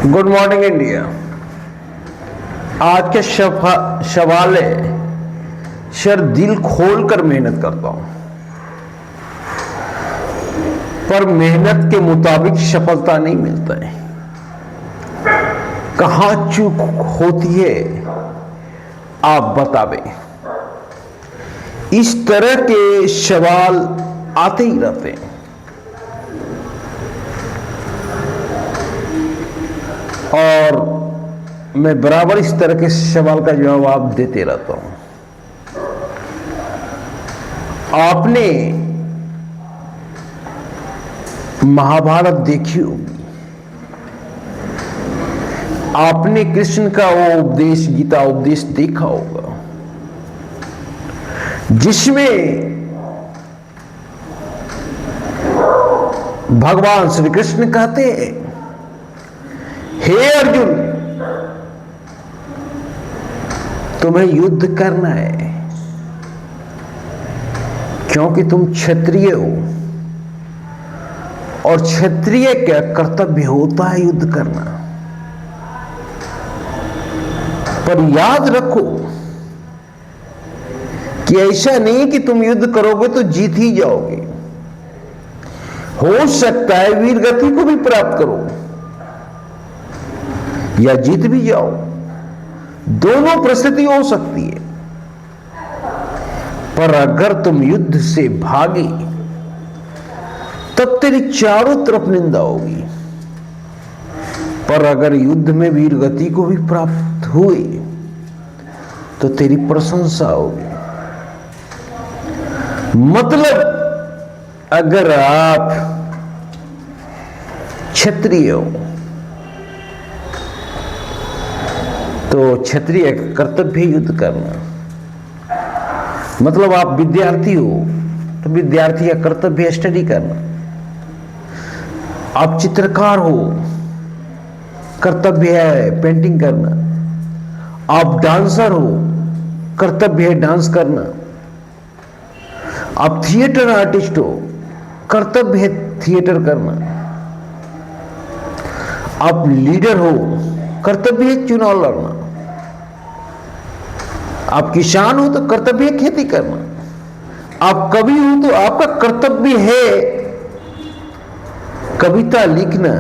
Good morning India. आज के सवाल है, सर दिल खोलकर मेहनत करता हूं पर मेहनत के मुताबिक सफलता नहीं मिलता है, कहां चूक होती है आप बतावें। इस तरह के सवाल आते ही रहते हैं और मैं बराबर इस तरह के सवाल का जवाब देते रहता हूं। आपने महाभारत देखी होगी, आपने कृष्ण का वो उपदेश, गीता उपदेश देखा होगा, जिसमें भगवान श्री कृष्ण कहते हैं, हे अर्जुन, तुम्हें युद्ध करना है क्योंकि तुम क्षत्रिय हो और क्षत्रिय का कर्तव्य होता है युद्ध करना। पर याद रखो कि ऐसा नहीं कि तुम युद्ध करोगे तो जीत ही जाओगे। हो सकता है वीर गति को भी प्राप्त करो या जीत भी जाओ, दोनों परिस्थिति हो सकती है। पर अगर तुम युद्ध से भागे तब तेरी चारों तरफ निंदा होगी, पर अगर युद्ध में वीर गति को भी प्राप्त हुए तो तेरी प्रशंसा होगी। मतलब अगर आप क्षत्रिय हो तो क्षत्रिय कर्तव्य युद्ध करना। मतलब आप विद्यार्थी हो तो विद्यार्थी का कर्तव्य स्टडी करना। आप चित्रकार हो, कर्तव्य है पेंटिंग करना। आप डांसर हो, कर्तव्य है डांस करना। आप थिएटर आर्टिस्ट हो, कर्तव्य है थिएटर करना। आप लीडर हो, कर्तव्य है चुनाव लड़ना। आप किसान हो तो कर्तव्य है खेती करना। आप कवि हो तो आपका कर्तव्य है कविता लिखना।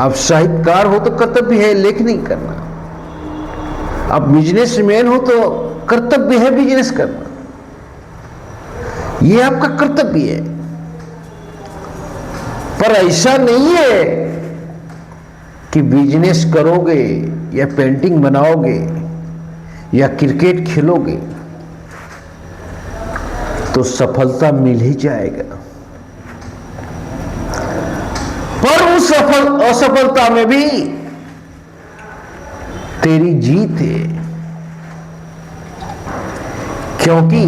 आप साहित्यकार हो तो कर्तव्य है लेखनी करना। आप बिजनेसमैन हो तो कर्तव्य है बिजनेस करना। यह आपका कर्तव्य है। पर ऐसा नहीं है कि बिजनेस करोगे या पेंटिंग बनाओगे या क्रिकेट खेलोगे तो सफलता मिल ही जाएगा। पर उस असफलता में भी तेरी जीत है, क्योंकि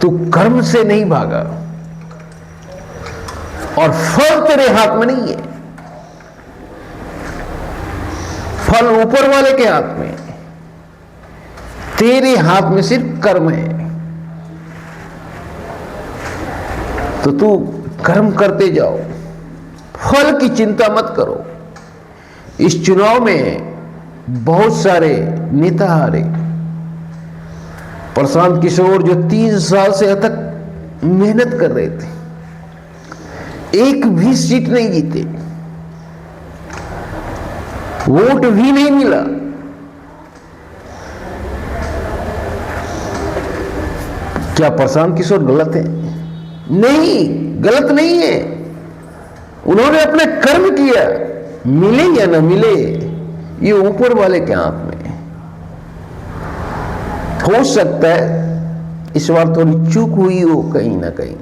तू कर्म से नहीं भागा और फल तेरे हाथ में नहीं है। फल ऊपर वाले के हाथ में, तेरे हाथ में सिर्फ कर्म है। तो तू कर्म करते जाओ, फल की चिंता मत करो। इस चुनाव में बहुत सारे नेता हारे। प्रशांत किशोर जो 3 साल से तक मेहनत कर रहे थे, एक भी सीट नहीं जीते, वोट भी नहीं मिला। क्या प्रशांत किशोर गलत है? नहीं, गलत नहीं है। उन्होंने अपने कर्म किया, मिले या न मिले ये ऊपर वाले के हाथ में। हो सकता है इस बार थोड़ी चूक हुई हो कहीं ना कहीं,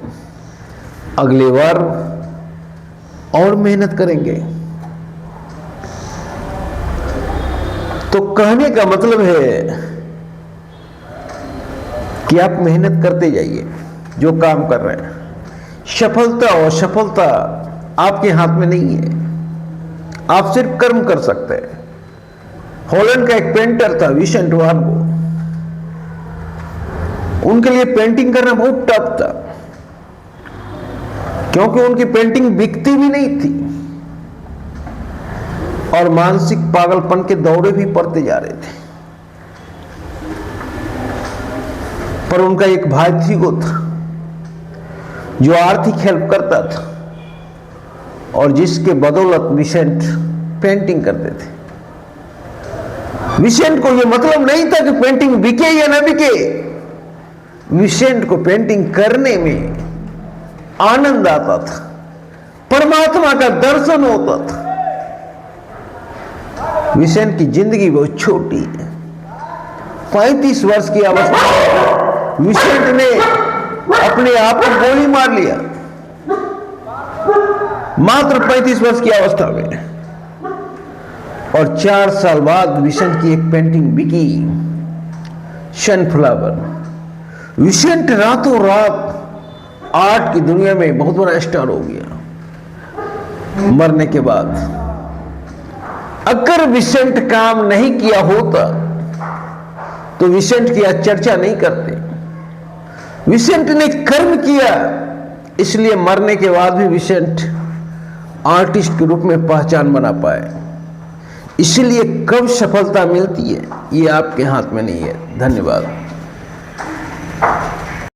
अगले बार और मेहनत करेंगे। तो कहने का मतलब है कि आप मेहनत करते जाइए जो काम कर रहे हैं। सफलता और असफलता आपके हाथ में नहीं है, आप सिर्फ कर्म कर सकते हैं। हॉलैंड का एक पेंटर था विसेंट वान गो, उनके लिए पेंटिंग करना बहुत टफ था क्योंकि उनकी पेंटिंग बिकती भी नहीं थी। और मानसिक पागलपन के दौरे भी पड़ते जा रहे थे। पर उनका एक भाई थीगो था जो आर्थिक हेल्प करता था और जिसके बदौलत विसेंट पेंटिंग करते थे। विसेंट को यह मतलब नहीं था कि पेंटिंग बिके या ना बिके। विसेंट को पेंटिंग करने में आनंद आता था, परमात्मा का दर्शन होता था। विसेंट की जिंदगी बहुत छोटी है। 35 वर्ष की अवस्था में विसेंट ने अपने आप को गोली मार लिया, मात्र 35 वर्ष की अवस्था में। और 4 साल बाद विसेंट की एक पेंटिंग बिकी, सनफ्लावर। विसेंट रातों रात आर्ट की दुनिया में बहुत बड़ा स्टार हो गया। मरने के बाद अगर विसेंट काम नहीं किया होता तो विसेंट की आज चर्चा नहीं करते। विसेंट ने कर्म किया, इसलिए मरने के बाद भी विसेंट आर्टिस्ट के रूप में पहचान बना पाए। इसलिए कब सफलता मिलती है ये आपके हाथ में नहीं है। धन्यवाद।